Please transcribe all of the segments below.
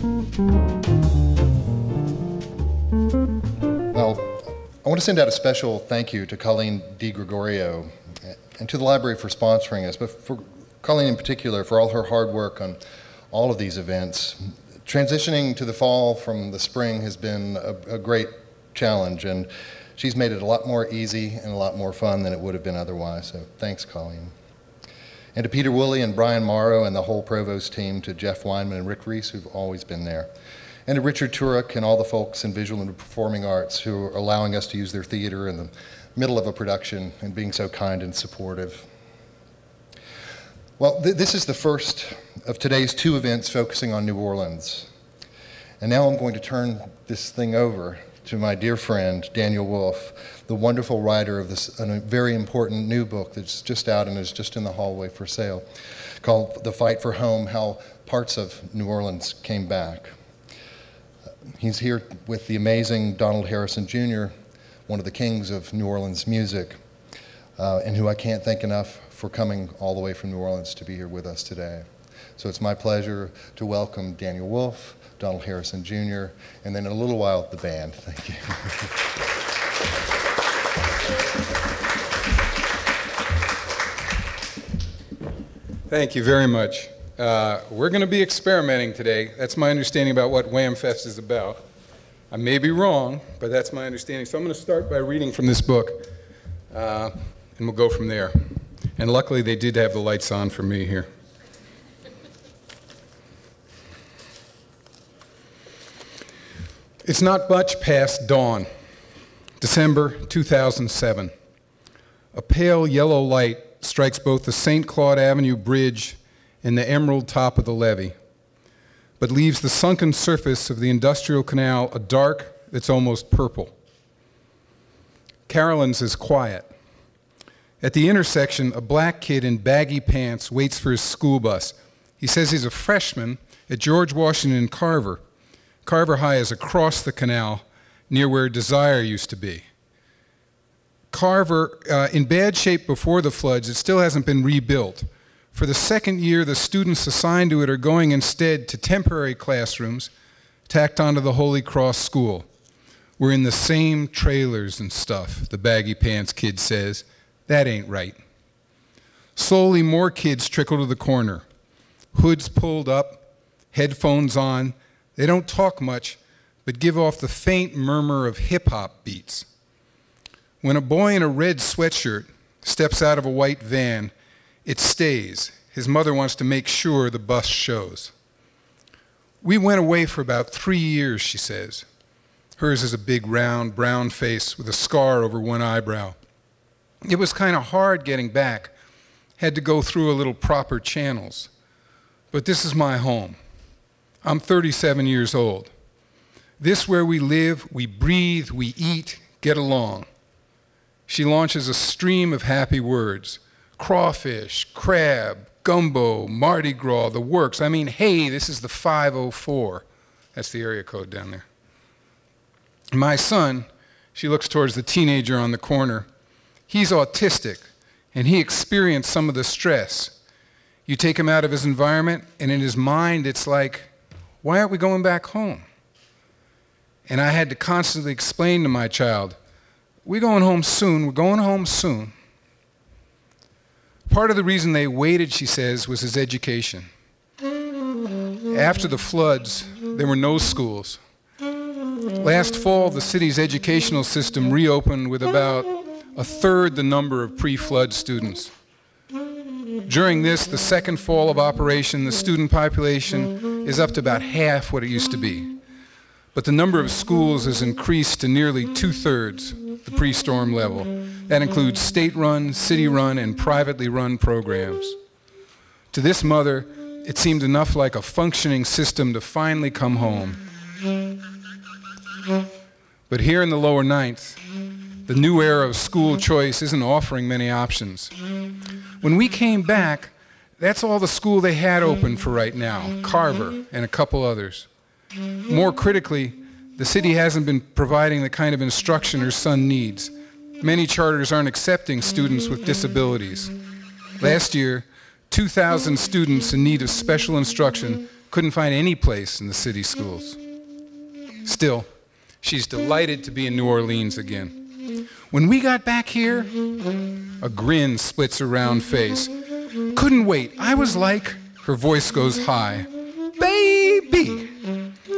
Well, I want to send out a special thank you to Colleen DiGregorio and to the library for sponsoring us, but for Colleen in particular for all her hard work on all of these events. Transitioning to the fall from the spring has been a great challenge, and she's made it a lot more easy and a lot more fun than it would have been otherwise, so thanks, Colleen. And to Peter Woolley and Brian Morrow and the whole Provost team, to Jeff Weinman and Rick Reese, who've always been there. And to Richard Turek and all the folks in visual and performing arts who are allowing us to use their theater in the middle of a production and being so kind and supportive. Well, this is the first of today's 2 events focusing on New Orleans. And now I'm going to turn this thing over to my dear friend, Daniel Wolfe, the wonderful writer of this a very important new book that's just out and is just in the hallway for sale, called The Fight for Home, How Parts of New Orleans Came Back. He's here with the amazing Donald Harrison Jr., one of the kings of New Orleans music, and who I can't thank enough for coming all the way from New Orleans to be here with us today. So it's my pleasure to welcome Daniel Wolfe, Donald Harrison Jr., and then in a little while, the band. Thank you. Thank you very much. We're going to be experimenting today. That's my understanding about what Wamfest is about. I may be wrong, but that's my understanding. So I'm going to start by reading from this book, and we'll go from there. And luckily, they did have the lights on for me here. It's not much past dawn, December 2007. A pale yellow light strikes both the St. Claude Avenue Bridge and the emerald top of the levee, but leaves the sunken surface of the industrial canal a dark that's almost purple. Carolyn's is quiet. At the intersection, a black kid in baggy pants waits for his school bus. He says he's a freshman at George Washington Carver. Carver High is across the canal near where Desire used to be. Carver, in bad shape before the floods, it still hasn't been rebuilt. For the second year, the students assigned to it are going instead to temporary classrooms tacked onto the Holy Cross School. We're in the same trailers and stuff, the baggy pants kid says. That ain't right. Slowly, more kids trickle to the corner. Hoods pulled up, headphones on. They don't talk much, but give off the faint murmur of hip-hop beats. When a boy in a red sweatshirt steps out of a white van, it stays. His mother wants to make sure the bus shows. We went away for about 3 years, she says. Hers is a big, round, brown face with a scar over one eyebrow. It was kind of hard getting back. Had to go through a little proper channels. But this is my home. I'm 37 years old. This where we live, we breathe, we eat, get along. She launches a stream of happy words. Crawfish, crab, gumbo, Mardi Gras, the works. I mean, hey, this is the 504. That's the area code down there. My son, she looks towards the teenager on the corner. He's autistic, and he experienced some of the stress. You take him out of his environment, and in his mind, it's like, why aren't we going back home? And I had to constantly explain to my child, we're going home soon, we're going home soon. Part of the reason they waited, she says, was his education. After the floods, there were no schools. Last fall, the city's educational system reopened with about a third the number of pre-flood students. During this, the second fall of operation, the student population is up to about half what it used to be. But the number of schools has increased to nearly 2/3 the pre-storm level. That includes state-run, city-run, and privately run programs. To this mother, it seemed enough like a functioning system to finally come home. But here in the lower ninth, the new era of school choice isn't offering many options. When we came back, that's all the school they had open for right now, Carver and a couple others. More critically, the city hasn't been providing the kind of instruction her son needs. Many charters aren't accepting students with disabilities. Last year, 2,000 students in need of special instruction couldn't find any place in the city schools. Still, she's delighted to be in New Orleans again. When we got back here, a grin splits her round face. Couldn't wait. I was like, her voice goes high, baby.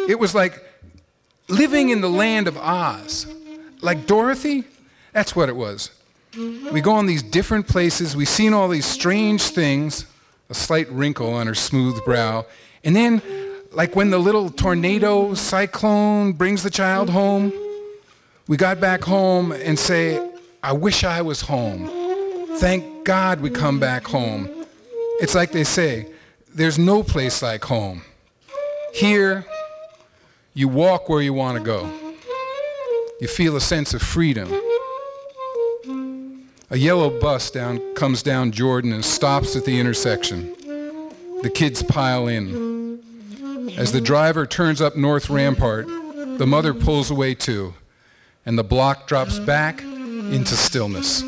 It was like living in the land of Oz. Like Dorothy, that's what it was. We go on these different places, we've seen all these strange things, a slight wrinkle on her smooth brow, and then, like when the little tornado cyclone brings the child home, we got back home and say, I wish I was home. Thank God we come back home. It's like they say, there's no place like home. Here, you walk where you want to go. You feel a sense of freedom. A yellow bus comes down Jordan and stops at the intersection. The kids pile in. As the driver turns up North Rampart, the mother pulls away too, and the block drops back into stillness.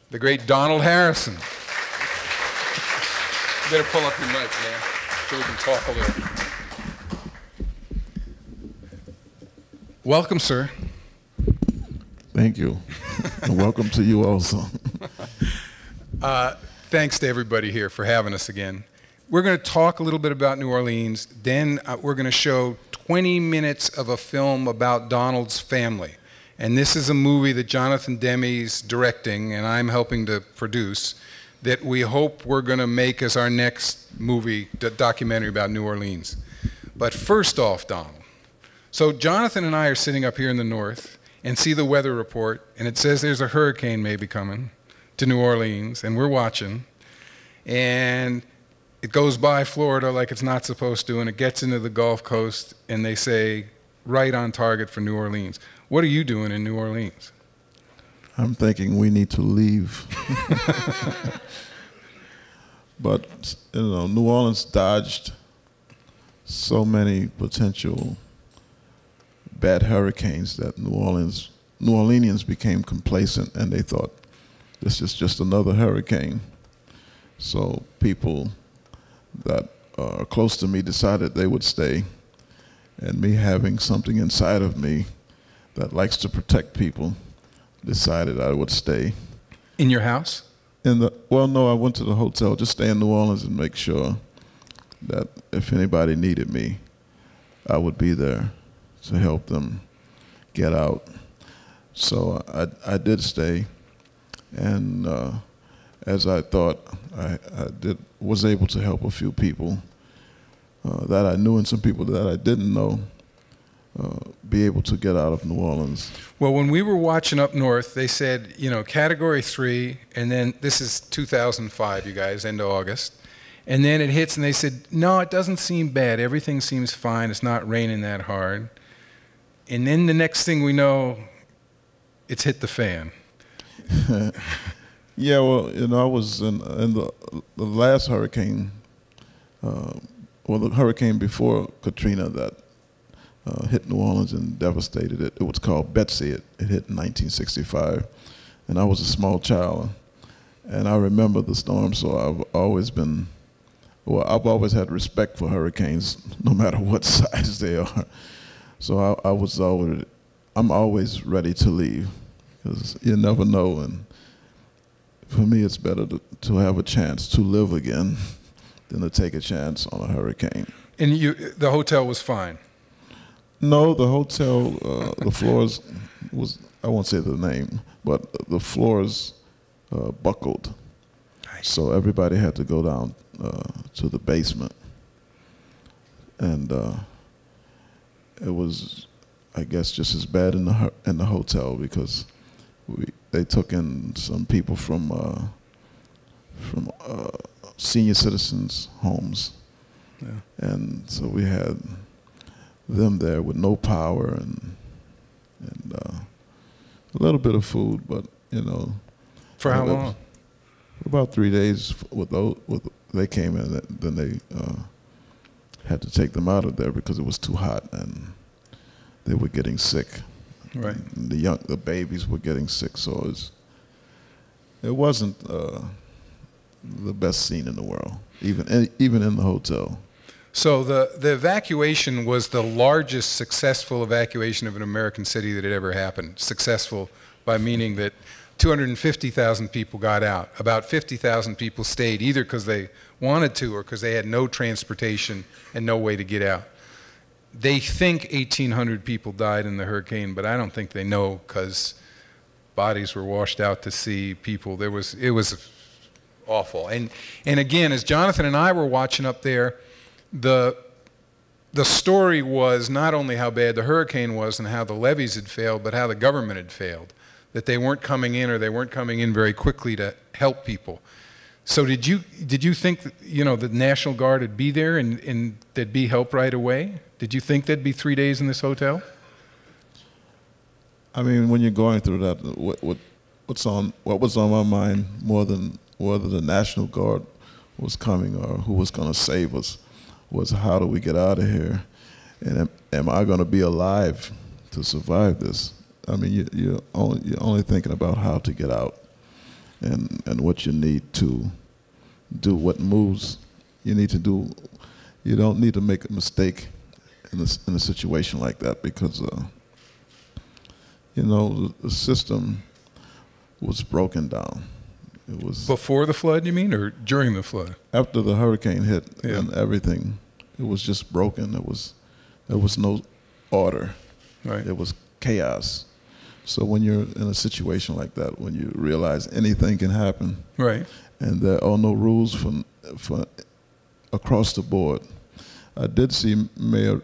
The great Donald Harrison. You better pull up your mic, man, so we can talk a little. Welcome, sir. Thank you. And welcome to you also. Thanks to everybody here for having us again. We're going to talk a little bit about New Orleans, then we're going to show 20 minutes of a film about Donald's family. And this is a movie that Jonathan Demme's directing and I'm helping to produce that we hope we're going to make as our next movie, documentary about New Orleans. But first off, Donald. So Jonathan and I are sitting up here in the north and see the weather report, and it says there's a hurricane maybe coming to New Orleans, and we're watching. And it goes by Florida like it's not supposed to, and it gets into the Gulf Coast, and they say, right on target for New Orleans. What are you doing in New Orleans? I'm thinking we need to leave. But, you know, New Orleans dodged so many potential bad hurricanes that New Orleanians became complacent, and they thought, this is just another hurricane. So people that are close to me decided they would stay, and me having something inside of me that likes to protect people decided I would stay. In your house? Well, no, I went to the hotel, just stay in New Orleans and make sure that if anybody needed me, I would be there to help them get out. So I did stay, and as I thought, I was able to help a few people that I knew and some people that I didn't know be able to get out of New Orleans. Well, when we were watching up north, they said, you know, Category 3, and then this is 2005, you guys, end of August. And then it hits, and they said, no, it doesn't seem bad. Everything seems fine. It's not raining that hard. And then the next thing we know, it's hit the fan. Yeah, well, you know, I was in the last hurricane, well, the hurricane before Katrina that hit New Orleans and devastated it. It was called Betsy. It hit in 1965, and I was a small child, and I remember the storm. So I've always had respect for hurricanes, no matter what size they are. So I'm always ready to leave, because you never know. And for me, it's better to have a chance to live again than to take a chance on a hurricane. And the hotel was fine? No, the hotel, the floors I won't say the name, but the floors buckled. Nice. So everybody had to go down to the basement. And it was, I guess, just as bad in the hotel, because they took in some people from senior citizens' homes. Yeah. And so we had them there with no power and a little bit of food, but you know. For how long? About 3 days. They came in, then they had to take them out of there because it was too hot, and they were getting sick. Right. The babies were getting sick, so it wasn't the best scene in the world, even in the hotel. So the evacuation was the largest successful evacuation of an American city that had ever happened. Successful by meaning that 250,000 people got out. About 50,000 people stayed, either because they wanted to or because they had no transportation and no way to get out. They think 1,800 people died in the hurricane, but I don't think they know, because bodies were washed out to sea. People, it was awful. And again, as Jonathan and I were watching up there, the story was not only how bad the hurricane was and how the levees had failed, but how the government had failed, that they weren't coming in, or they weren't coming in very quickly to help people. So did you think that, the National Guard would be there and there'd be help right away? Did you think there'd be 3 days in this hotel? I mean, when you're going through that, what was on my mind more than whether the National Guard was coming or who was going to save us was, how do we get out of here, and am I going to be alive to survive this? I mean, you're only thinking about how to get out and what you need to do, what moves you need to do. You don't need to make a mistake in a situation like that, because the system was broken down. It was before the flood, you mean, or during the flood? After the hurricane hit, yeah. And everything, it was just broken. There was no order. Right. It was chaos. So when you're in a situation like that, when you realize anything can happen, right, and there are no rules for across the board. I did see Mayor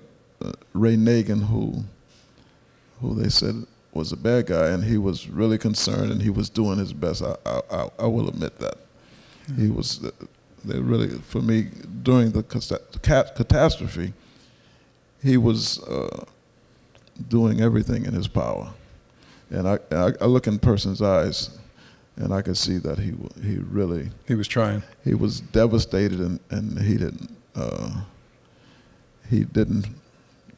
Ray Nagin, who they said was a bad guy, and he was really concerned, and he was doing his best. I will admit that. Mm-hmm. He was. They really, for me, during the catastrophe, he was doing everything in his power. And I look in person's eyes, and I could see that he was trying. He was devastated, and he didn't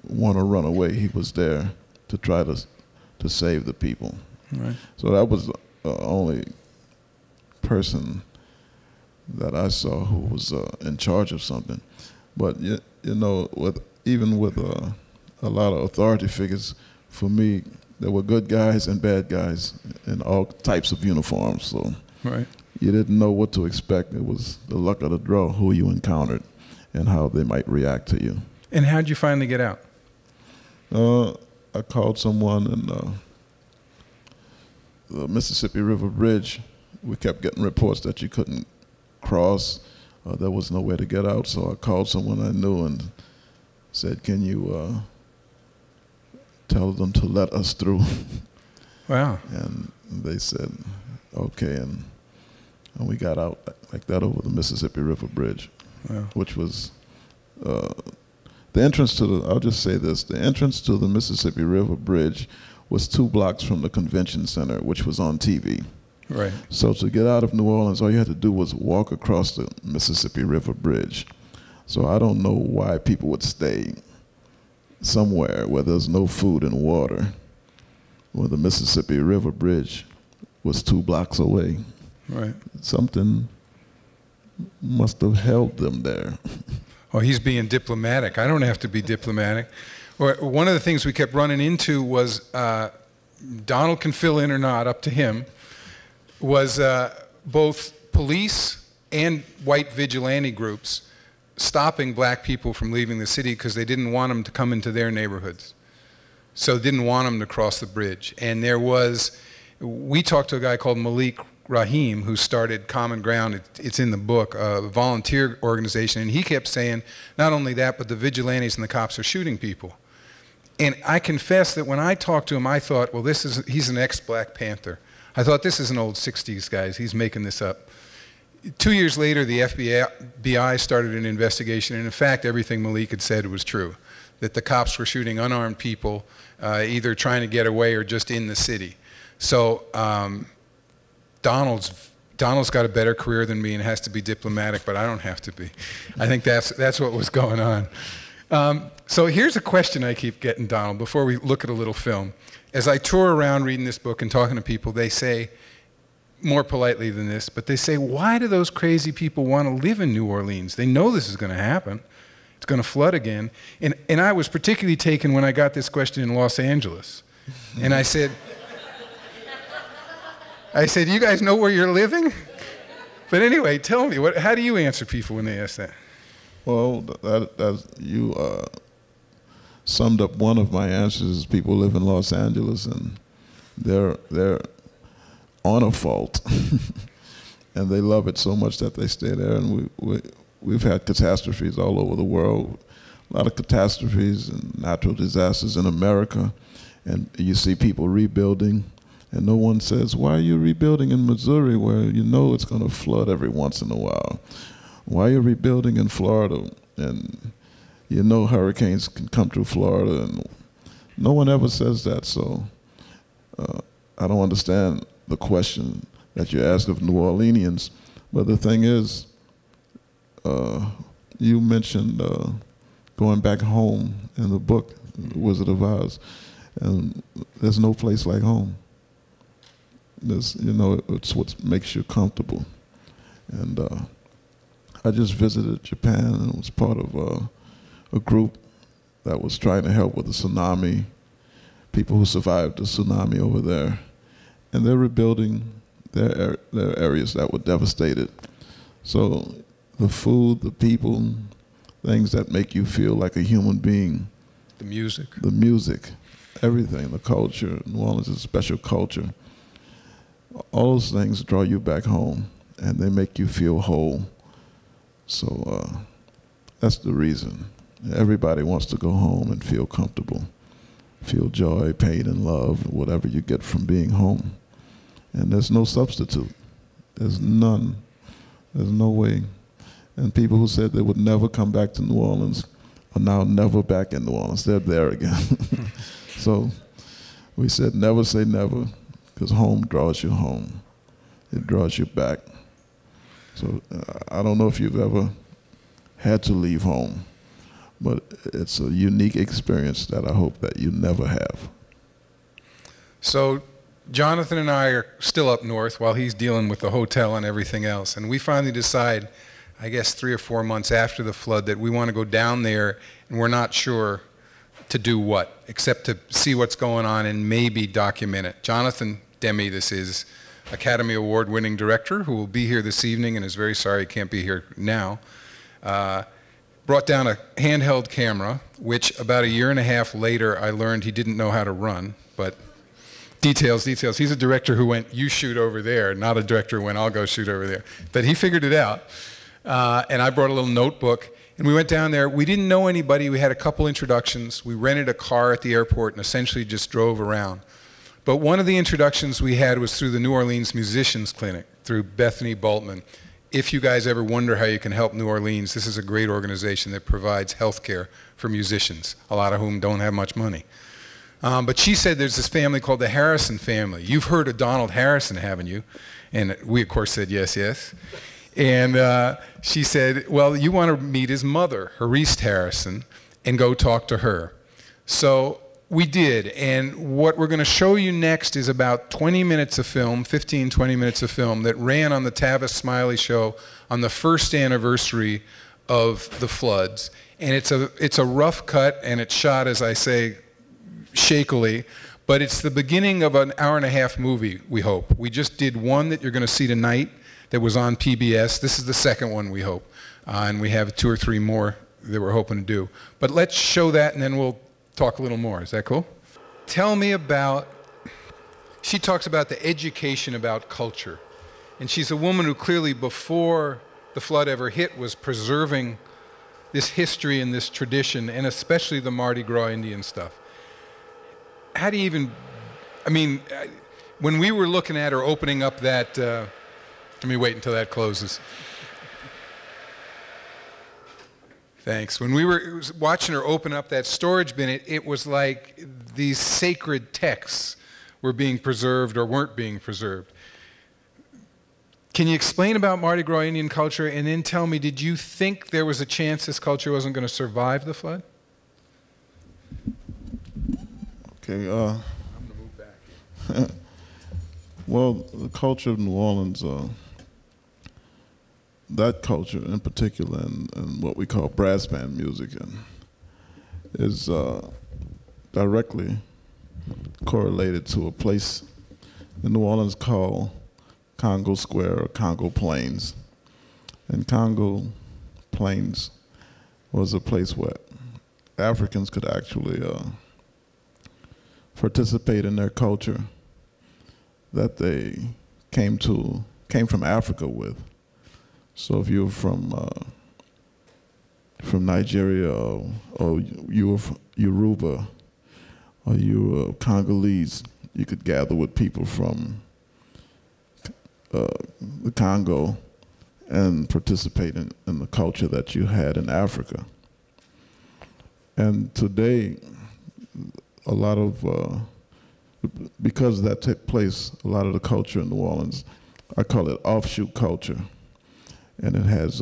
want to run away. He was there to try to save the people. Right. So that was the only person that I saw who was in charge of something. But even with a lot of authority figures, for me, there were good guys and bad guys in all types of uniforms. So right. You didn't know what to expect. It was the luck of the draw who you encountered and how they might react to you. And how'd you finally get out? I called someone in the Mississippi River Bridge. We kept getting reports that you couldn't cross. There was no way to get out. So I called someone I knew and said, "Can you tell them to let us through?" Wow. And they said, okay, and we got out like that over the Mississippi River Bridge. Wow. Which was the entrance to I'll just say this, the entrance to the Mississippi River Bridge was 2 blocks from the convention center, which was on TV. Right. So to get out of New Orleans, all you had to do was walk across the Mississippi River Bridge. So I don't know why people would stay somewhere where there's no food and water, where the Mississippi River Bridge was 2 blocks away. Right. Something must have held them there. Oh, he's being diplomatic. I don't have to be diplomatic. One of the things we kept running into was, Donald can fill in or not, up to him, was both police and white vigilante groups stopping black people from leaving the city because they didn't want them to come into their neighborhoods. So didn't want them to cross the bridge. And we talked to a guy called Malik Rahim, who started Common Ground. It's in the book, a volunteer organization. And he kept saying, not only that, but the vigilantes and the cops are shooting people. And I confess that when I talked to him, I thought, well, he's an ex-Black Panther. I thought, this is an old 60s guy. He's making this up. 2 years later, the FBI started an investigation, and in fact, everything Malik had said was true, that the cops were shooting unarmed people, either trying to get away or just in the city. So Donald's got a better career than me and has to be diplomatic, but I don't have to be. I think that's what was going on. So here's a question I keep getting, Donald, before we look at a little film. As I tour around reading this book and talking to people, they say, more politely than this, but they say, why do those crazy people want to live in New Orleans? They know this is going to happen. It's going to flood again. And I was particularly taken when I got this question in Los Angeles. And I said, you guys know where you're living? But anyway, tell me, how do you answer people when they ask that? Well, you summed up one of my answers. People live in Los Angeles, and they're on a fault, and they love it so much that they stay there. And we've had catastrophes all over the world, a lot of catastrophes and natural disasters in America, and you see people rebuilding, and no one says, why are you rebuilding in Missouri where you know it's going to flood every once in a while? Why are you rebuilding in Florida and you know hurricanes can come through Florida? And no one ever says that, so I don't understand the question that you ask of New Orleanians. But the thing is, you mentioned going back home in the book, Wizard of Oz, and there's no place like home. It's what makes you comfortable. And I just visited Japan and was part of a group that was trying to help with the tsunami, people who survived the tsunami over there. And they're rebuilding their areas that were devastated. So the food, the people, things that make you feel like a human being. The music. The music, everything, the culture. New Orleans is a special culture. All those things draw you back home, and they make you feel whole. So that's the reason. Everybody wants to go home and feel comfortable, feel joy, pain, and love, whatever you get from being home. And there's no substitute. There's none. There's no way. And people who said they would never come back to New Orleans are now never back in New Orleans. They're there again. So we said never say never, because home draws you home. It draws you back. So I don't know if you've ever had to leave home, but it's a unique experience that I hope that you never have. So Jonathan and I are still up north while he's dealing with the hotel and everything else. And we finally decide, I guess 3 or 4 months after the flood, that we want to go down there, and we're not sure to do what, except to see what's going on and maybe document it. Jonathan Demme, this is Academy Award-winning director who will be here this evening and is very sorry he can't be here now, brought down a handheld camera, which about 1.5 years later I learned he didn't know how to run, but details. He's a director who went, you shoot over there, not a director who went, I'll go shoot over there. But he figured it out. And I brought a little notebook, and we went down there. We didn't know anybody. We had a couple introductions. We rented a car at the airport and essentially just drove around. But one of the introductions we had was through the New Orleans Musicians Clinic, through Bethany Bultman. If you guys ever wonder how you can help New Orleans, this is a great organization that provides health care for musicians, a lot of whom don't have much money. But she said there's this family called the Harrison family. You've heard of Donald Harrison, haven't you? And we, of course, said yes, yes. And she said, well, you want to meet his mother, Hariste Harrison, and go talk to her. So we did. And what we're going to show you next is about 20 minutes of film, 15, 20 minutes of film that ran on the Tavis Smiley Show on the first anniversary of the floods. And it's a rough cut, and it's shot, as I say, shakily, but it's the beginning of an 1.5-hour movie, we hope. We just did one that you're going to see tonight that was on PBS. This is the second one, we hope. And we have 2 or 3 more that we're hoping to do. But let's show that, and then we'll talk a little more. Is that cool? Tell me about, she talks about the education about culture. And she's a woman who clearly, before the flood ever hit, was preserving this history and this tradition, and especially the Mardi Gras Indian stuff. How do you even, I mean, when we were looking at her opening up that, let me wait until that closes. Thanks. When we were watching her open up that storage bin, it was like these sacred texts were being preserved or weren't being preserved. Can you explain about Mardi Gras Indian culture, and then tell me, did you think there was a chance this culture wasn't going to survive the flood? Okay. I'm going to move back. Well, the culture of New Orleans, that culture in particular, and what we call brass band music, is directly correlated to a place in New Orleans called Congo Square or Congo Plains. And Congo Plains was a place where Africans could actually participate in their culture that they came from Africa with. So if you were from Nigeria, or you were from Yoruba, or you were Congolese, you could gather with people from the Congo and participate in the culture that you had in Africa. And today, a lot of, because that took place, a lot of the culture in New Orleans, I call it offshoot culture. And it has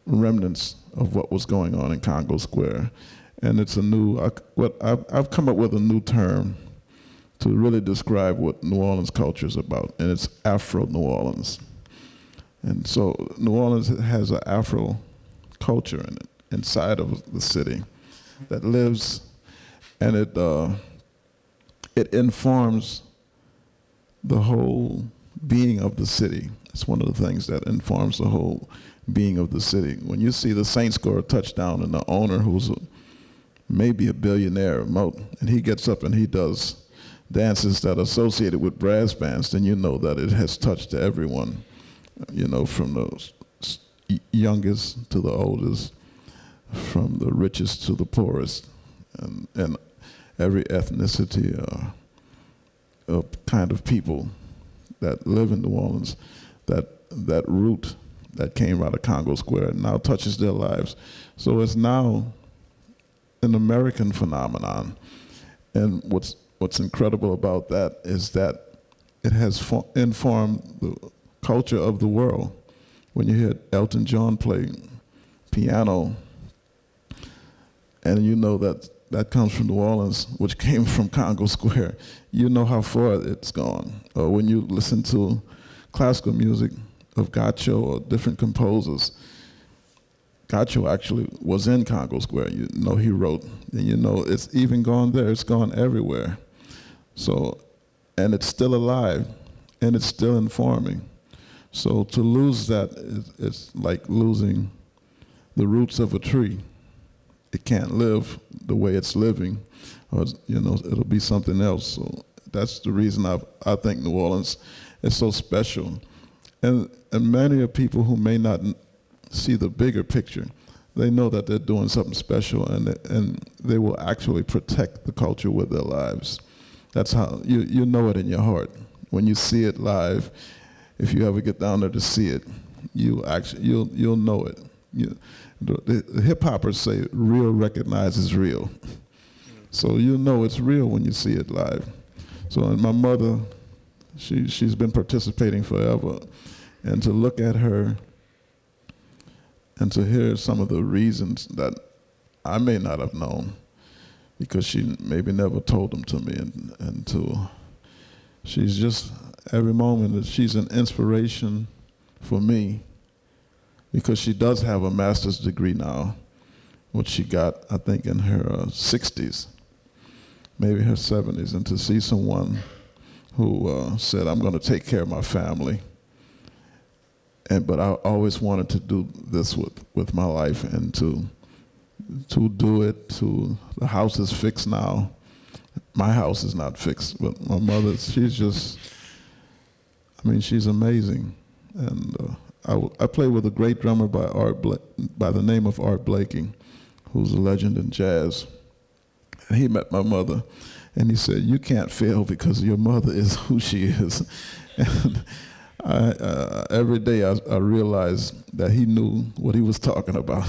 remnants of what was going on in Congo Square. And it's a new, I've come up with a new term to really describe what New Orleans culture is about, and it's Afro-New Orleans. And so New Orleans has an Afro culture in it, inside of the city, that lives, and it informs the whole being of the city. It's one of the things that informs the whole being of the city. When you see the Saints score a touchdown and the owner, who's maybe a billionaire, and he gets up and he does dances that are associated with brass bands, then you know that it has touched everyone, you know, from the youngest to the oldest, from the richest to the poorest, and every ethnicity of kind of people that live in New Orleans, that root that came out of Congo Square now touches their lives. So it's now an American phenomenon. And what's incredible about that is that it has informed the culture of the world. When you hear Elton John play piano, and you know that comes from New Orleans, which came from Congo Square, you know how far it's gone. Or when you listen to classical music of Gacho or different composers, Gacho actually was in Congo Square. You know he wrote, and you know it's even gone there. It's gone everywhere. So, and it's still alive, and it's still informing. So to lose that, it's like losing the roots of a tree. It can't live the way it's living, or you know it'll be something else. So that's the reason I think New Orleans is so special. And many of people who may not see the bigger picture, they know that they're doing something special, and they will actually protect the culture with their lives. That's how you know it in your heart when you see it live. If you ever get down there to see it, you'll know it. The hip hoppers say real recognizes real, so you know it's real when you see it live. So and my mother, she's been participating forever, and to look at her and to hear some of the reasons that I may not have known, because she maybe never told them to me, and she's just, every moment that she's an inspiration for me, because she does have a master's degree now, which she got, I think, in her 60s, maybe her 70s, and to see someone who said, I'm going to take care of my family, but I always wanted to do this with my life, and to do it. The house is fixed now. My house is not fixed, but my mother, she's amazing. And I play with a great drummer by the name of Art Blakey, who's a legend in jazz. And he met my mother, and he said, you can't fail because your mother is who she is. And every day I realized that he knew what he was talking about.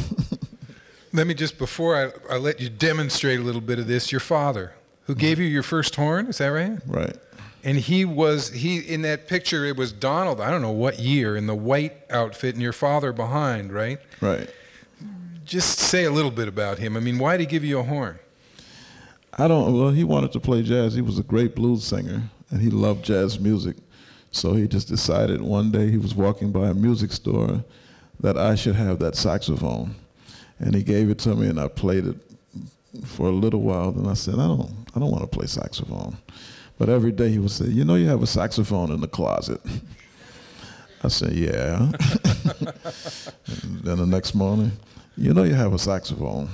Let me just, before I let you demonstrate a little bit of this, your father, who gave you your first horn, is that right? Right. And he in that picture, it was Donald, I don't know what year, in the white outfit, and your father behind, right? Right. Just say a little bit about him. I mean, why did he give you a horn? Well, he wanted to play jazz. He was a great blues singer, and he loved jazz music. So he just decided one day, he was walking by a music store, that I should have that saxophone. And he gave it to me, and I played it for a little while. Then I said, I don't want to play saxophone. But every day he would say, you know, you have a saxophone in the closet. I said, yeah. And then the next morning, you know you have a saxophone.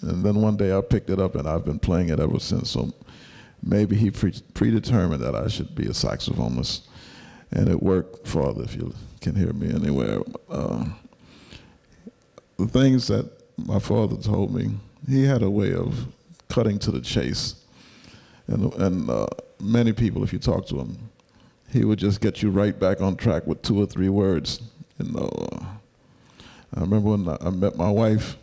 And then one day I picked it up, and I've been playing it ever since. So maybe he predetermined that I should be a saxophonist. And it worked, Father, if you can hear me anywhere. The things that my father told me, he had a way of cutting to the chase. And many people, if you talk to him, he would just get you right back on track with 2 or 3 words. You know, I remember when I met my wife,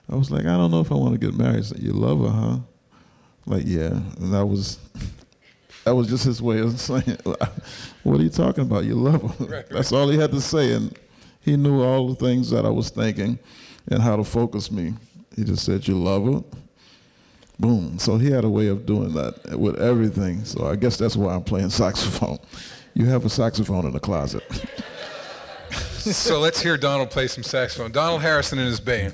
I was like, I don't know if I want to get married. He said, you love her, huh? Like, yeah. And that was just his way of saying, what are you talking about? You love her. Right. That's all he had to say. And he knew all the things that I was thinking and how to focus me. He just said, you love her? Boom. So he had a way of doing that with everything. So I guess that's why I'm playing saxophone. You have a saxophone in the closet. So let's hear Donald play some saxophone. Donald Harrison and his band.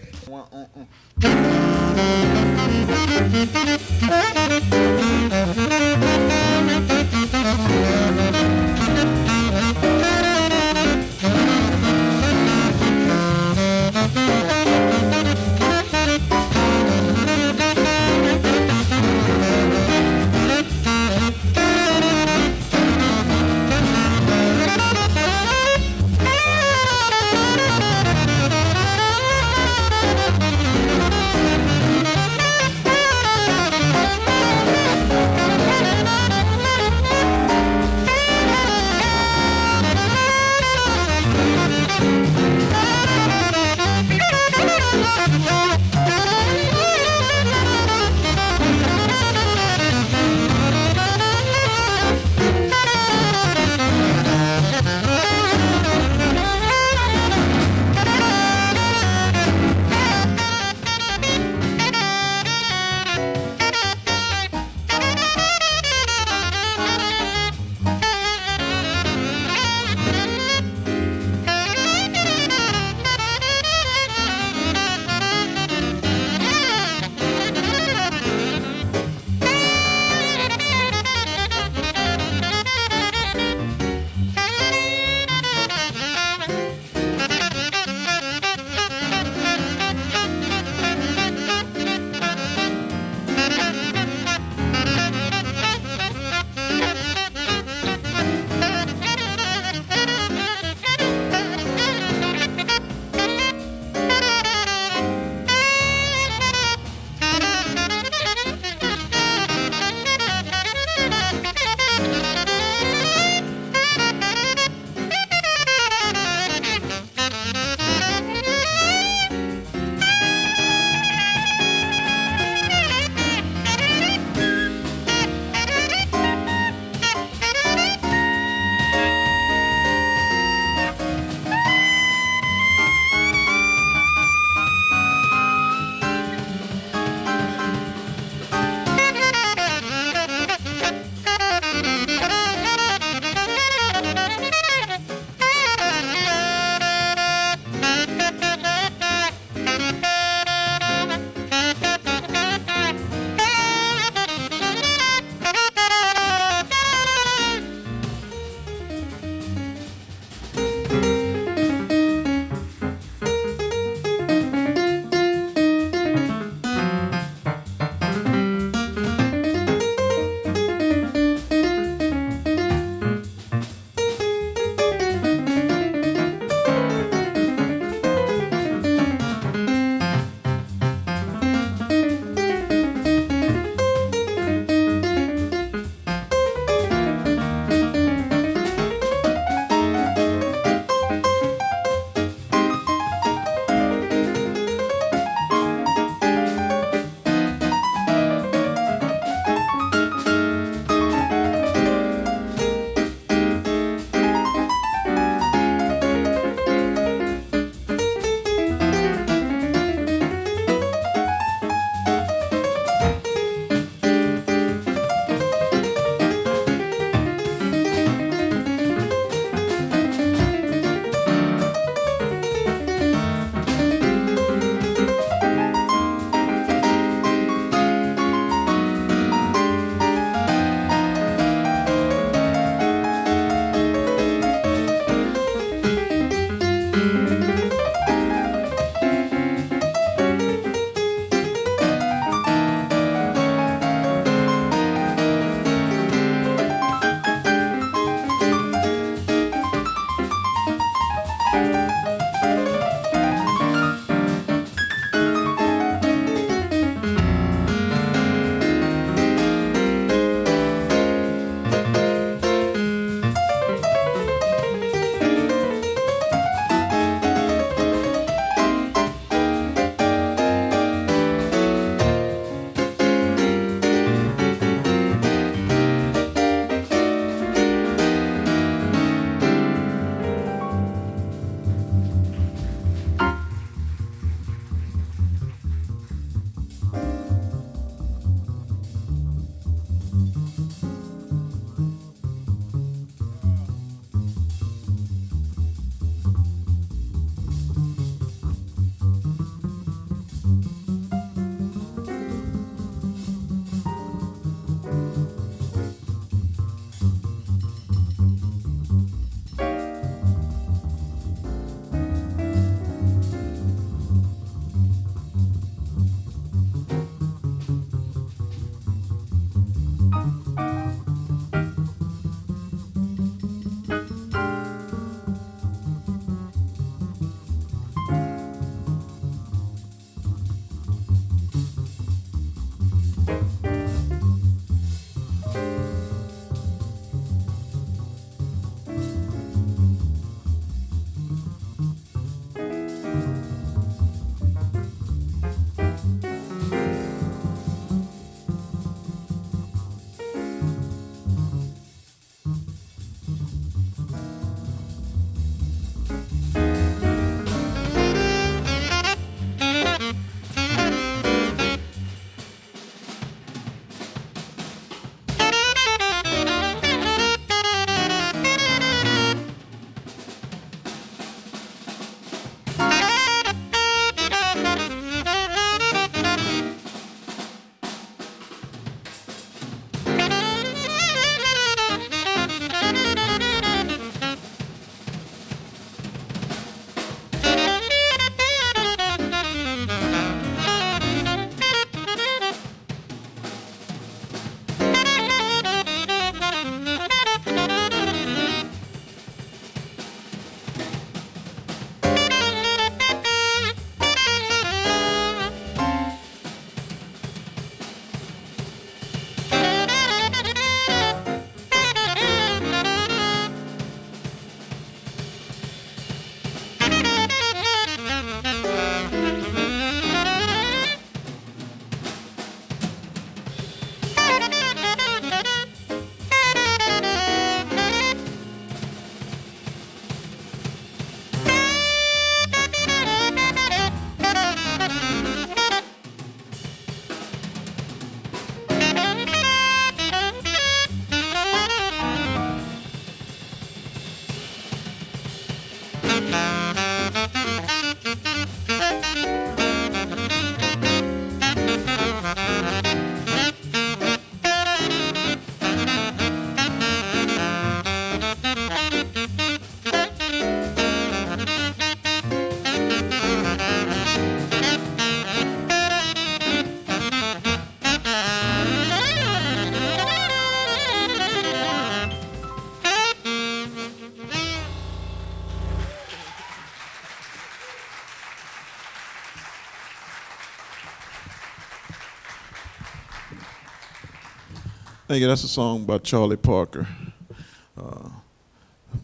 Thank you. That's a song by Charlie Parker.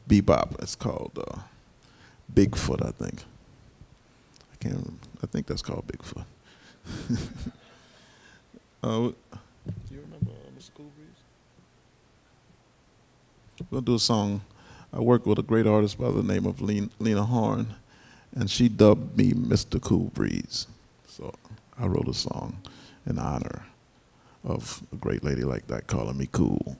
Bebop. It's called Bigfoot, I think. I can't remember. I think that's called Bigfoot. Do you remember Mr. Cool Breeze? We'll do a song. I work with a great artist by the name of Lena Horn, and she dubbed me Mr. Cool Breeze. So I wrote a song in honor of a great lady like that calling me cool.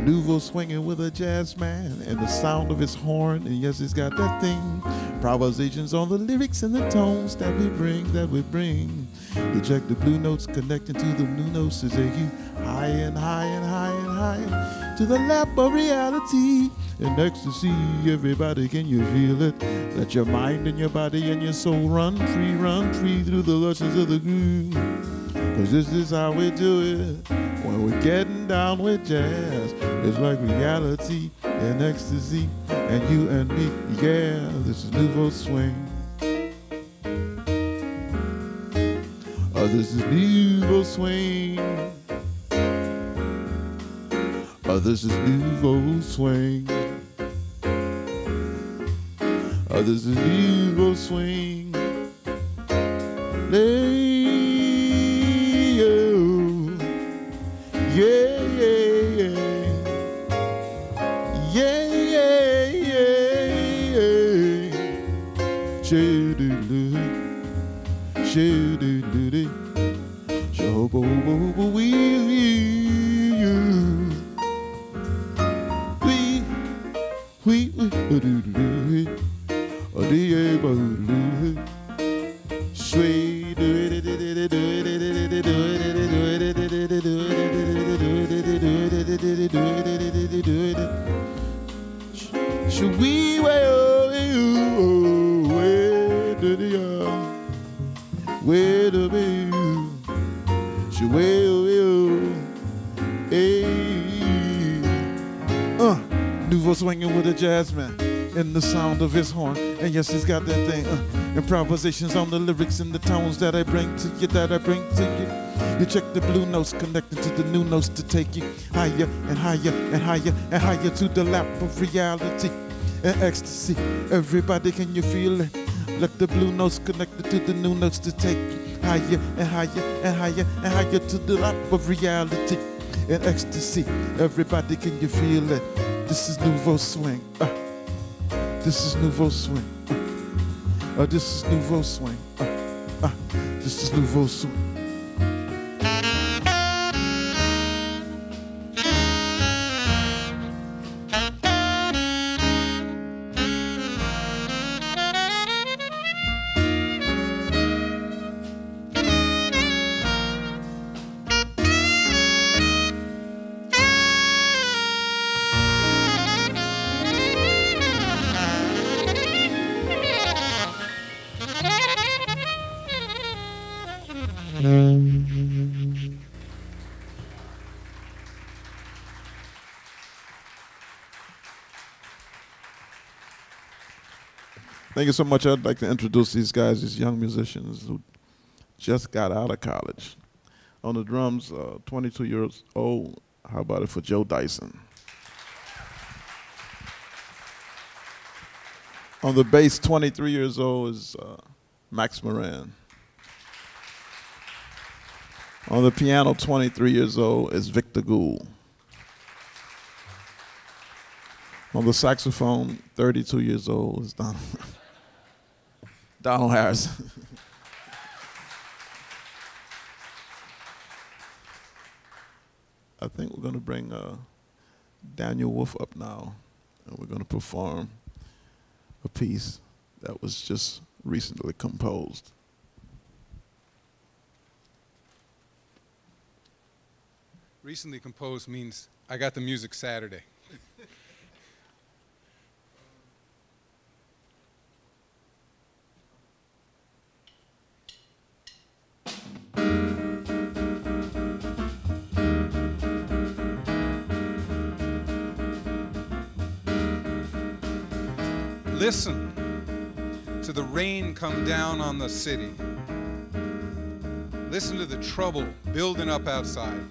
nouveau swinging with a jazz man and the sound of his horn. And yes, he's got that thing. Improvisations on the lyrics and the tones that we bring, that we bring. You check the blue notes connecting to the new notes to take you high and high and high and high to the lap of reality and ecstasy. Everybody, can you feel it? Let your mind and your body and your soul run free through the luscious of the groove. Cause this is how we do it when we're getting down with jazz. It's like reality and ecstasy and you and me. Yeah, this is nouveau swing. This is nouveau swing. This is nouveau swing. This is nouveau swing. Yeah, yeah, yeah. Yeah, yeah, yeah, yeah. Shoo-doo-doo. Shoo-doo-doo-doo. Shoo-bo-bo-bo-wee-wee. Nouveau swinging with a jazz man in the sound of his horn. And yes, he's got that thing. Improvisations on the lyrics and the tones that I bring to you, that I bring to you. You check the blue notes connected to the new notes to take you higher and higher and higher and higher to the lap of reality and ecstasy. Everybody, can you feel it? Let the blue notes connected to the new notes to take you higher and higher and higher and higher to the lap of reality and ecstasy. Everybody, can you feel it? This is nouveau swing. This is nouveau swing. This is nouveau swing. This is nouveau swing. Thank you so much. I'd like to introduce these guys, these young musicians who just got out of college. On the drums, 22 years old. How about it for Joe Dyson? On the bass, 23 years old is Max Moran. On the piano, 23 years old is Victor Gould. On the saxophone, 32 years old is Donald Harris. I think we're going to bring Daniel Wolf up now, and we're going to perform a piece that was just recently composed. Recently composed means I got the music Saturday. Listen to the rain come down on the city. Listen to the trouble building up outside.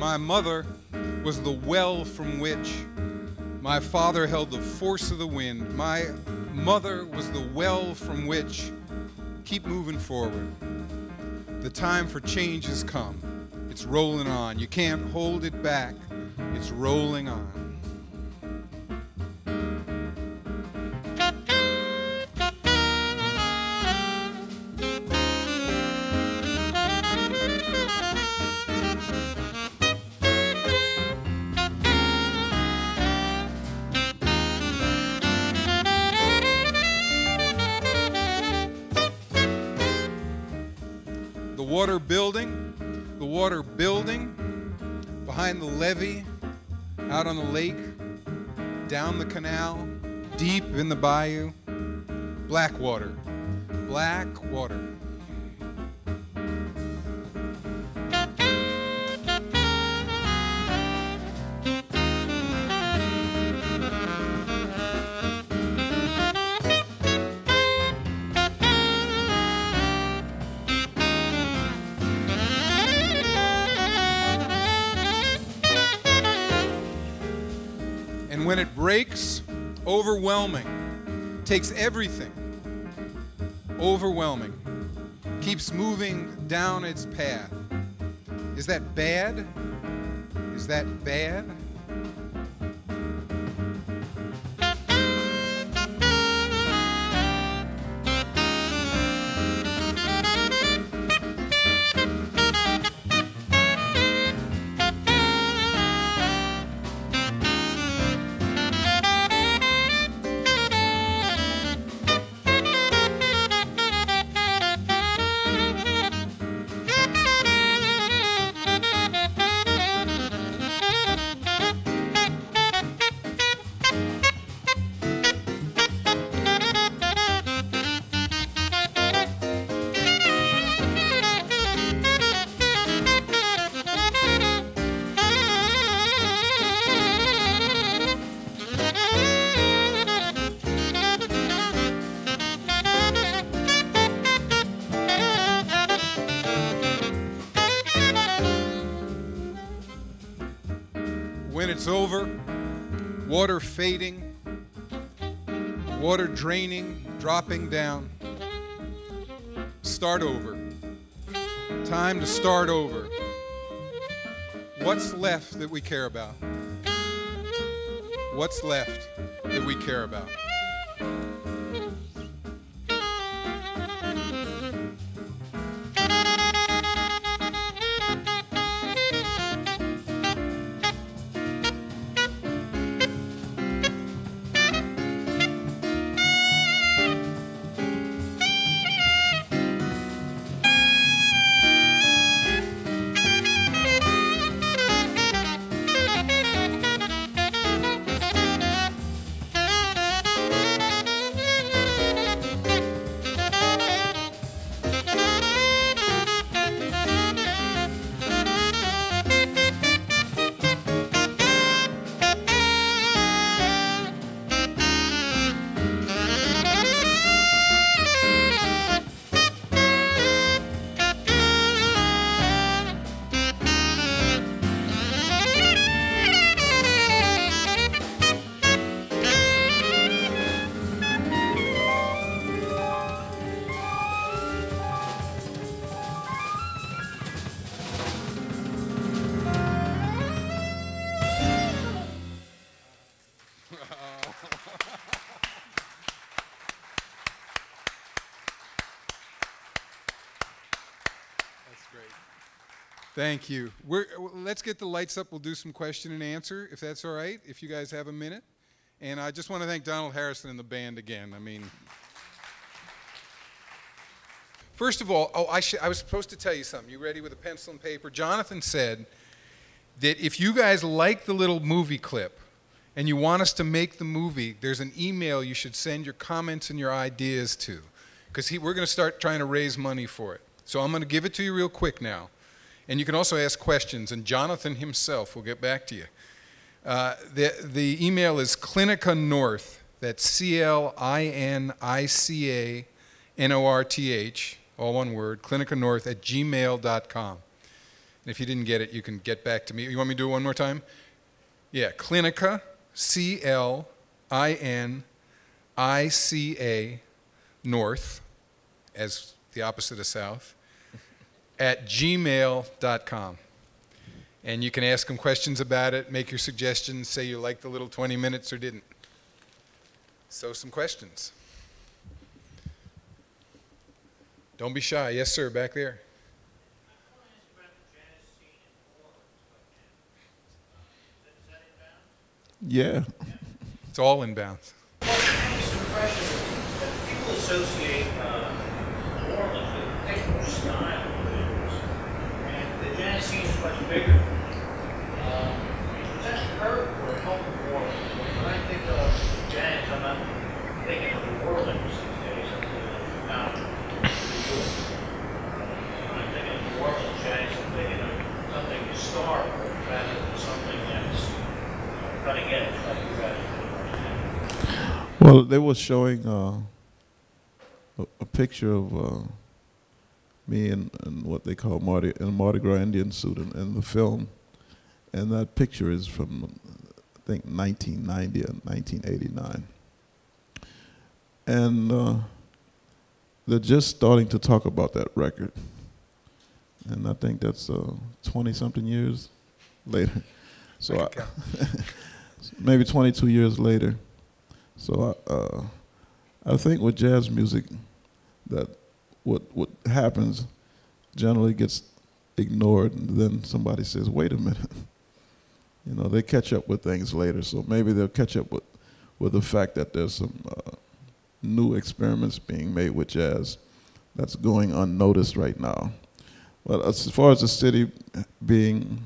My mother was the well from which my father held the force of the wind. My mother was the well from which keep moving forward. The time for change has come. It's rolling on. You can't hold it back. It's rolling on. The water building behind the levee, out on the lake, down the canal, deep in the bayou. Black water, black water. When it breaks, overwhelming, takes everything, overwhelming, keeps moving down its path. Is that bad? Is that bad? When it's over, water fading, water draining, dropping down. Start over. Time to start over. What's left that we care about? What's left that we care about? Thank you. Let's get the lights up. We'll do some question and answer, if that's all right, if you guys have a minute. And I just want to thank Donald Harrison and the band again. I mean, first of all, I was supposed to tell you something. You ready with a pencil and paper? Jonathan said that if you guys like the little movie clip and you want us to make the movie, there's an email you should send your comments and your ideas to, because we're going to start trying to raise money for it. So I'm going to give it to you real quick now. And you can also ask questions, and Jonathan himself will get back to you. The email is Clinica North, that's CLINICANORTH, all one word, clinicanorth@gmail.com. And if you didn't get it, you can get back to me. You want me to do it one more time? Yeah, Clinica, CLINICA, North, as the opposite of South, at gmail.com. And you can ask them questions about it, make your suggestions, say you liked the little 20 minutes or didn't. So some questions. Don't be shy. Yes, sir, back there. Yeah. It's all inbound. Well, it's an impression that people associate New Orleans with a particular style of blues, and the jazz scene is much bigger. Does that hurt or help New Orleans? When I think of jazz, I'm not thinking of New Orleans these days. I'm thinking of Mountain, New York. When I'm thinking of New Orleans jazz, I'm thinking of something historical rather than something that's cutting edge like you guys do. Well, they were showing a picture of me in what they call Mardi Gras Indian suit in the film, and that picture is from I think 1990 and 1989, and they're just starting to talk about that record, and I think that's 20-something years later, so maybe 22 years later. So I think with jazz music, that what happens generally gets ignored, and then somebody says, "Wait a minute," you know, they catch up with things later. So maybe they'll catch up with the fact that there's some new experiments being made with jazz that's going unnoticed right now. But as far as the city being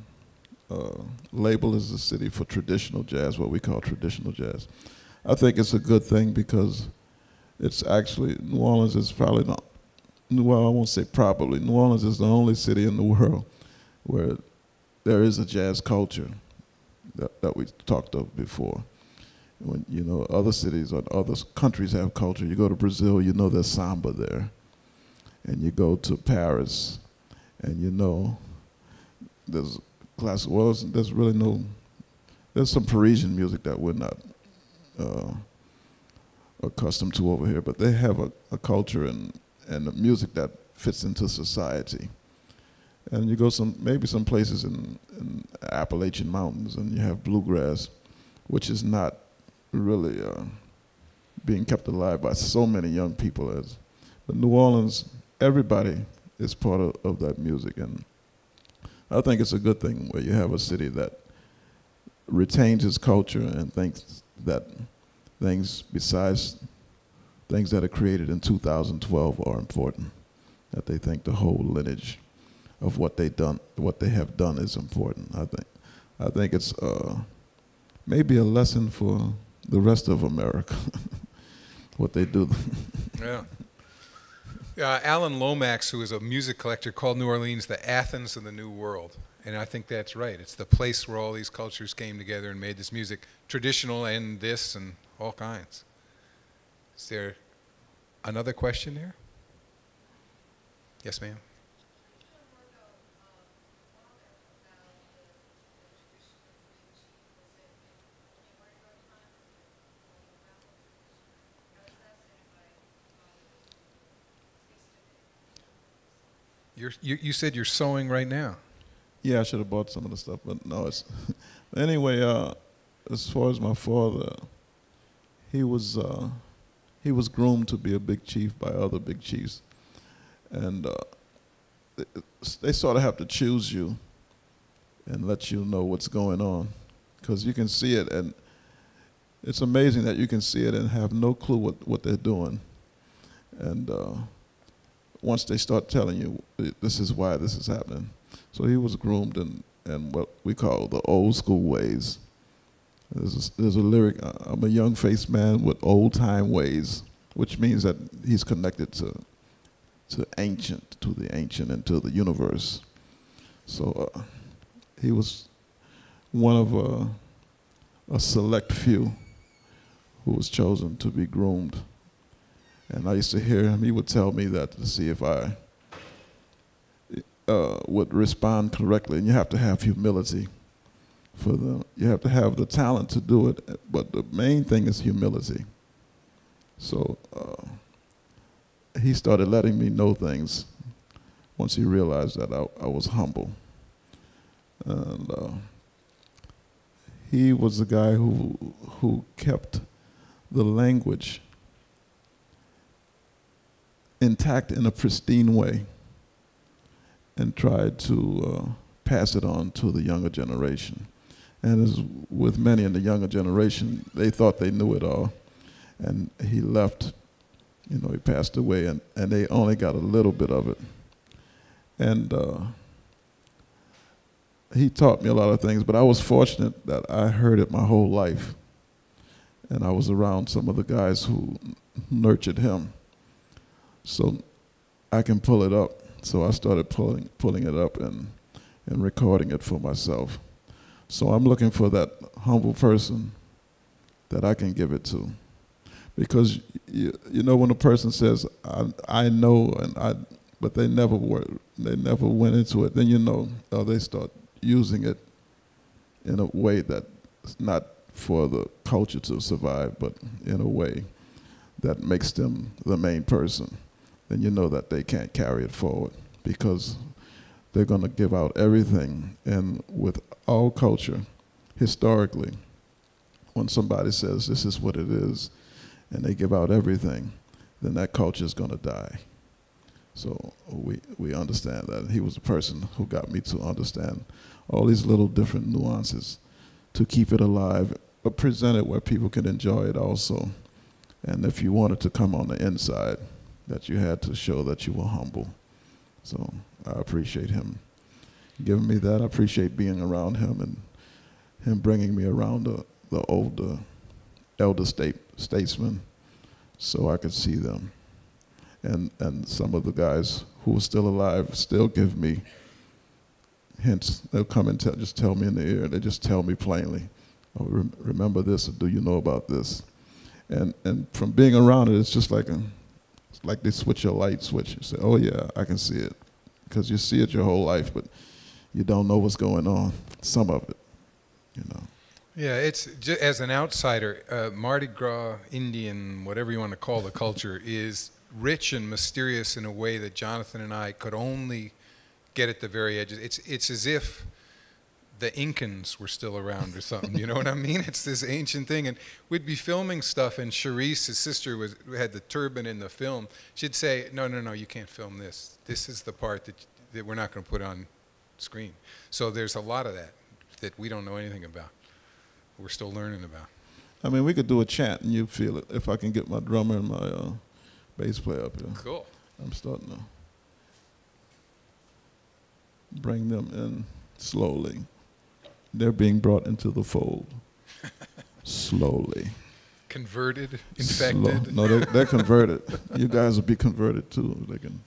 labeled as a city for traditional jazz, what we call traditional jazz, I think it's a good thing because it's actually, New Orleans is probably not, well, I won't say probably, New Orleans is the only city in the world where there is a jazz culture that we talked of before. When, you know, other cities or other countries have culture. You go to Brazil, you know there's samba there. And you go to Paris, and you know there's classical, well, there's really no, there's some Parisian music that we're not accustomed to over here, but they have a culture and a music that fits into society. And you go maybe some places in Appalachian Mountains, and you have bluegrass, which is not really being kept alive by so many young people as. But New Orleans, everybody is part of that music, and I think it's a good thing where you have a city that retains its culture and thinks that things besides things that are created in 2012 are important. That they think the whole lineage of what they have done is important. I think it's maybe a lesson for the rest of America, what they do. Yeah. Alan Lomax, who is a music collector, called New Orleans the Athens of the New World. And I think that's right. It's the place where all these cultures came together and made this music, traditional and this and all kinds. Is there another question here? Yes, ma'am. You said you're sewing right now. Yeah, I should have bought some of the stuff, but no, it's anyway. As far as my father, he was groomed to be a big chief by other big chiefs, and they sort of have to choose you and let you know what's going on, because you can see it, and it's amazing that you can see it and have no clue what they're doing, and once they start telling you this is why this is happening. So he was groomed in what we call the old school ways. There's a lyric, I'm a young-faced man with old-time ways, which means that he's connected to the ancient and to the universe. So he was one of a select few who was chosen to be groomed. And I used to hear him, he would tell me that to see if would respond correctly, and you have to have humility for them. You have to have the talent to do it, but the main thing is humility. So he started letting me know things once he realized that I was humble. And he was the guy who kept the language intact in a pristine way and tried to pass it on to the younger generation. And as with many in the younger generation, they thought they knew it all. And he left, he passed away, and they only got a little bit of it. And he taught me a lot of things, but I was fortunate that I heard it my whole life. And I was around some of the guys who nurtured him. So I can pull it up. So I started pulling it up and recording it for myself. So I'm looking for that humble person that I can give it to. Because when a person says, I know, but they never went into it, then they start using it in a way that's not for the culture to survive, but in a way that makes them the main person. Then you know that they can't carry it forward because they're going to give out everything. And with all culture, historically, when somebody says this is what it is, and they give out everything, then that culture is going to die. So we understand that. He was the person who got me to understand all these little different nuances to keep it alive, but present it where people can enjoy it also. And if you wanted to come on the inside, that you had to show that you were humble. So I appreciate him giving me that. I appreciate being around him and him bringing me around the older, elder statesmen so I could see them. And some of the guys who are still alive still give me hints. They'll come and just tell me in the ear. They just tell me plainly, oh, remember this, or do you know about this? And from being around it, it's just like they switch a light switch. You say, oh yeah, I can see it. Because you see it your whole life, but you don't know what's going on, some of it, Yeah, it's as an outsider, Mardi Gras, Indian, whatever you want to call the culture, is rich and mysterious in a way that Jonathan and I could only get at the very edges. It's as if the Incans were still around or something, you know what I mean? It's this ancient thing, and we'd be filming stuff, and Charisse, his sister, had the turban in the film. She'd say, no, you can't film this. This is the part that we're not going to put on screen. So there's a lot of that we don't know anything about. We're still learning about. I mean, we could do a chant and you'd feel it if I can get my drummer and my bass player up here. Cool. I'm starting to bring them in slowly. They're being brought into the fold slowly. Converted, infected. No, they're converted. You guys will be converted too. They can.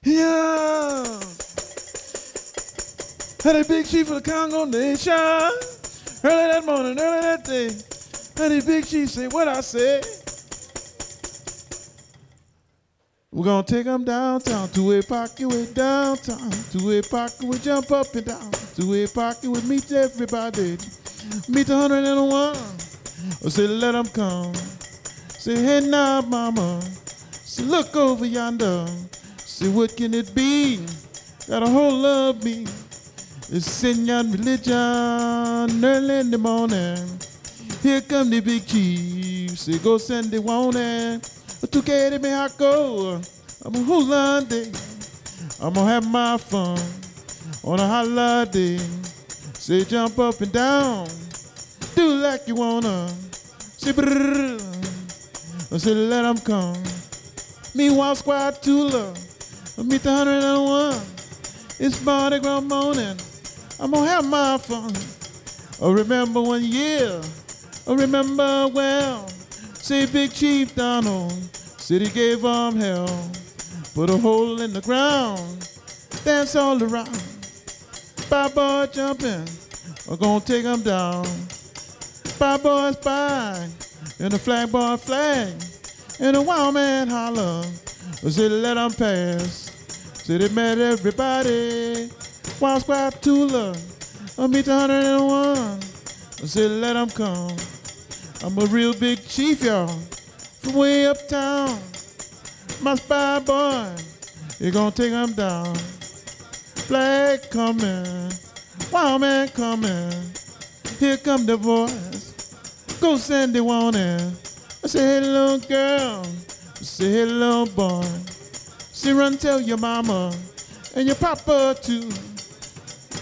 Yeah. Had a big chief of the Congo nation. Early that morning, early that day. Had a big chief say what I said. We're gonna take them downtown to a pocket way downtown. To a pocket we jump up and down. To a pocket we meet everybody. Meet the 101. Or say let them come. Say hey now mama. Say look over yonder. Say what can it be that a whole love me? It's sin yon religion early in the morning. Here come the big chief. Say go send the warning. To get me I go. I'm a holiday. I'm gonna have my fun on a holiday. Say jump up and down. Do like you wanna. Say brrrr. Say let them come. Meanwhile squad Tula. Meet the 101. It's Mardi Gras morning. I'm gonna have my fun. I remember 1 year. I remember well. Say Big Chief Donald. Said he gave them hell. Put a hole in the ground. Dance all around. Five boys jumping. We're gonna take them down. Five boys by. And a flag boy flag. And a wild man holler. I said, let them pass. Said they met everybody. Wild Squad Tula, I meet the 101. I said, let them come. I'm a real big chief, y'all, from way uptown. My spy boy, you gonna take them down. Black coming, wild man coming. Here come the boys. Go Sandy warning. I say, hello, girl. I say, hello, boy. Say, run tell your mama and your papa, too.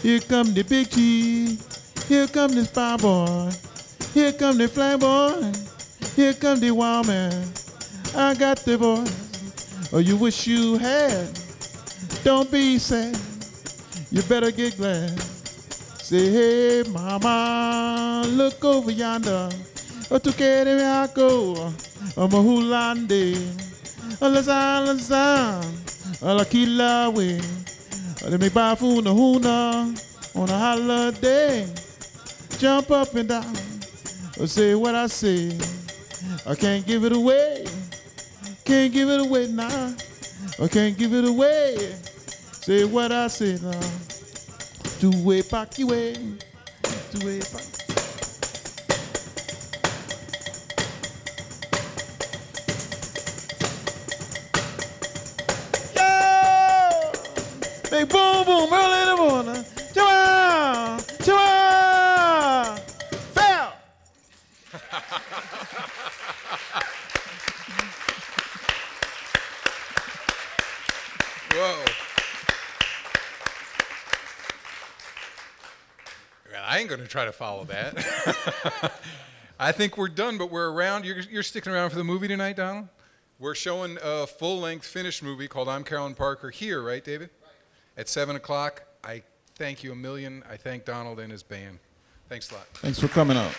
Here come the big chief. Here come the spy boy. Here come the fly boy. Here come the wild man. I got the boys. Oh, you wish you had. Don't be sad. You better get glad. Say, hey, mama, look over yonder. Oh, to get me, I go. I'm a hulande. Alazan, alakila way. Let me buy food on a holiday. Jump up and down. Or say what I say. I can't give it away. Can't give it away now. I can't give it away. Say what I say now. Two-way, packy way. Two-way, packy. Big boom boom early in the morning. Chihuahua, Chihuahua, fail. Whoa. Well, I ain't going to try to follow that. I think we're done, but we're around. You're sticking around for the movie tonight, Donald? We're showing a full-length finished movie called I'm Carolyn Parker here, right, David? At 7 o'clock. I thank you a million. I thank Donald and his band. Thanks a lot. Thanks for coming out.